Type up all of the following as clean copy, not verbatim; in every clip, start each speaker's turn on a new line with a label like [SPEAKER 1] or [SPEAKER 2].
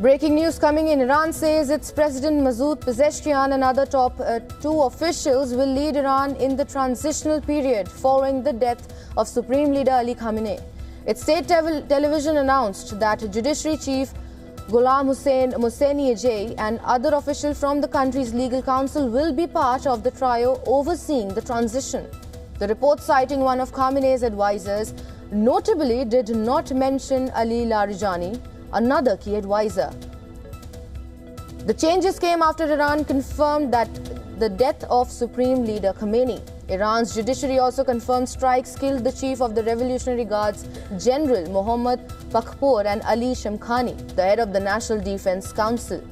[SPEAKER 1] Breaking news coming in. Iran says its President Masoud Pezeshkian and other top two officials will lead Iran in the transitional period following the death of Supreme Leader Ali Khamenei. Its state television announced that Judiciary Chief Ghulam Hussain Mohseni-Ejei and other officials from the country's legal council will be part of the trio overseeing the transition. The report, citing one of Khamenei's advisors, notably did not mention Ali Larijani, another key advisor. The changes came after Iran confirmed that the death of Supreme Leader Khamenei. Iran's judiciary also confirmed strikes killed the chief of the Revolutionary Guards, General Mohammad Pakpour, and Ali Shamkhani, the head of the National Defense Council.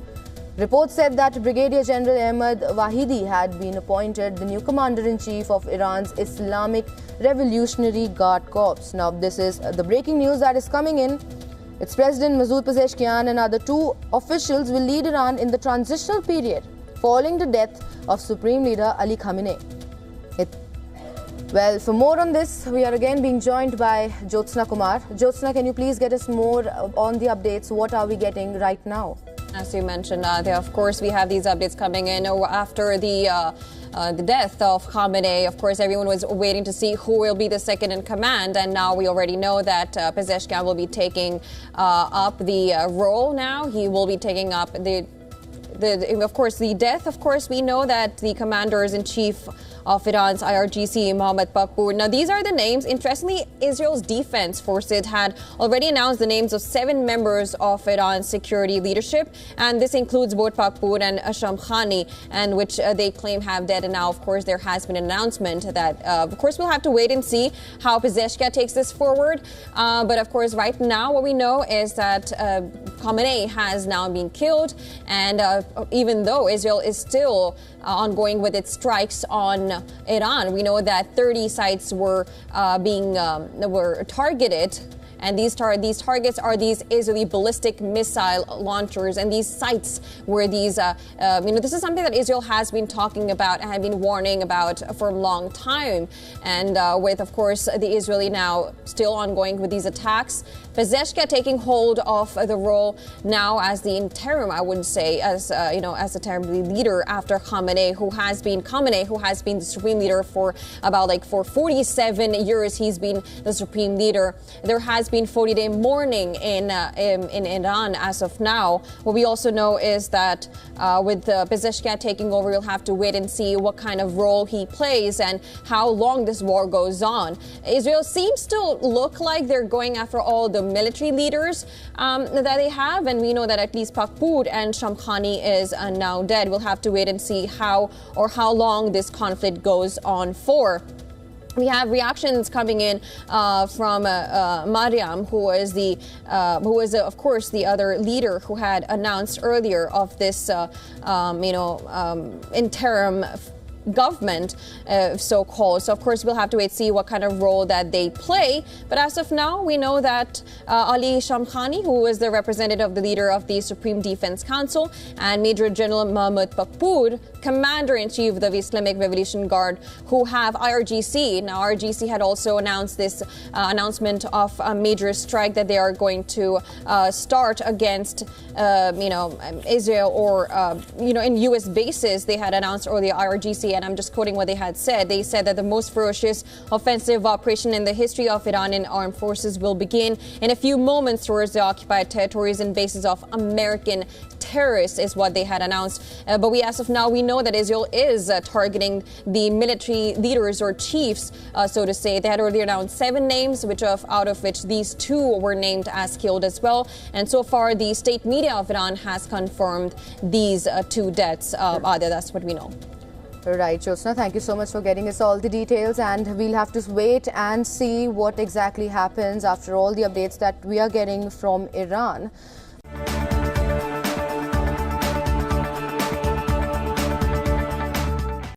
[SPEAKER 1] Reports said that Brigadier General Ahmad Wahidi had been appointed the new commander-in-chief of Iran's Islamic Revolutionary Guard Corps. Now, this is the breaking news that is coming in. Its President Masoud Pezeshkian and other two officials will lead Iran in the transitional period following the death of Supreme Leader Ali Khamenei. Well, for more on this, we are again being joined by Jyotsna Kumar. Jyotsna, can you please get us more on the updates? What are we getting right now?
[SPEAKER 2] As you mentioned, of course, we have these updates coming in after the death of Khamenei. Of course, everyone was waiting to see who will be the second in command, and now we already know that Pezeshkian will be taking up the role now. He will be taking up of course, the death. Of course, we know that the commanders-in-chief of Iran's IRGC, Mohammad Pakpour. Now, these are the names. Interestingly, Israel's defense forces had already announced the names of 7 members of Iran's security leadership, and this includes both Pakpour and Shamkhani, and which they claim have dead. And now, of course, there has been an announcement that, of course, we'll have to wait and see how Pezeshkian takes this forward. But, of course, right now, what we know is that Khamenei has now been killed, and even though Israel is still ongoing with its strikes on Iran, we know that 30 sites were targeted. And these targets are these Israeli ballistic missile launchers, and these sites where these, this is something that Israel has been talking about and have been warning about for a long time. And with, of course, the Israeli now still ongoing with these attacks, Pezeshkian taking hold of the role now as the interim, I would say, as the interim leader after Khamenei, who has been the supreme leader for about for 47 years. He's been the supreme leader. There has been 40-day mourning in Iran as of now. What we also know is that with Pezeshkian taking over, we'll have to wait and see what kind of role he plays and how long this war goes on. Israel seems to look like they're going after all the military leaders that they have, and we know that at least Pakpour and Shamkhani is now dead. We'll have to wait and see how long this conflict goes on for. We have reactions coming in from Mariam, who is of course the other leader who had announced earlier of this interim government, so-called. So, of course, we'll have to wait and see what kind of role that they play. But as of now, we know that Ali Shamkhani, who is the representative of the leader of the Supreme Defense Council, and Major General Mohammad Pakpour, Commander-in-Chief of the Islamic Revolution Guard, who have IRGC. Now, IRGC had also announced this announcement of a major strike that they are going to start against, Israel or, in U.S. bases. They had announced earlier IRGC, and I'm just quoting what they had said. They said that the most ferocious offensive operation in the history of Iranian armed forces will begin in a few moments towards the occupied territories and bases of American terrorists, is what they had announced. But as of now, we know that Israel is targeting the military leaders or chiefs, so to say. They had already announced 7 names, out of which these 2 were named as killed as well. And so far, the state media of Iran has confirmed these 2 deaths. That's what we know.
[SPEAKER 1] Right, Jyotsna, thank you so much for getting us all the details, and we'll have to wait and see what exactly happens after all the updates that we are getting from Iran.